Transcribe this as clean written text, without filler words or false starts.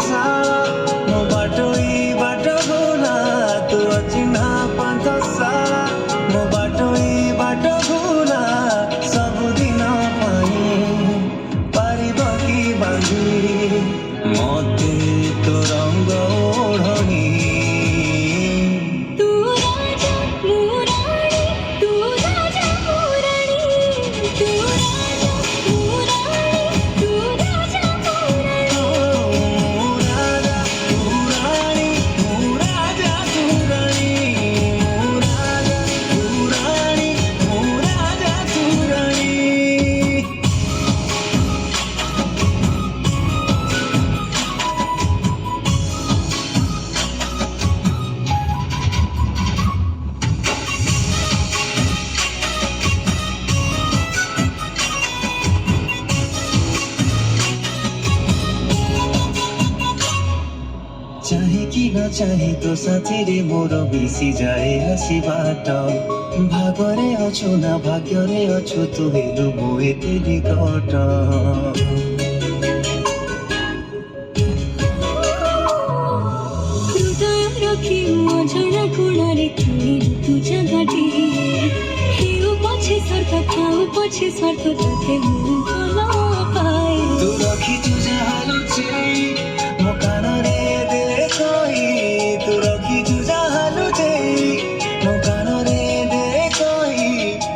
साला मो बाटोई बाटो भुला तू अचिन्हा पंथ साला मो बाटोई बाटो भुला सबुदिन पाई पारिब कि बांधी मते तो रंग ओढ़नी चाहे कि न चाहे तो साथी रे मोर मिसी जाए हसी बाट भागरे अछु ना भाग्यरे अछु तू हेरु मो एते निकट हृदय रखी मझरा कोणारे किणिलु तू जगाटी हेउ पछे स्वार्थ खाऊ पछे स्वार्थ तोते मु भला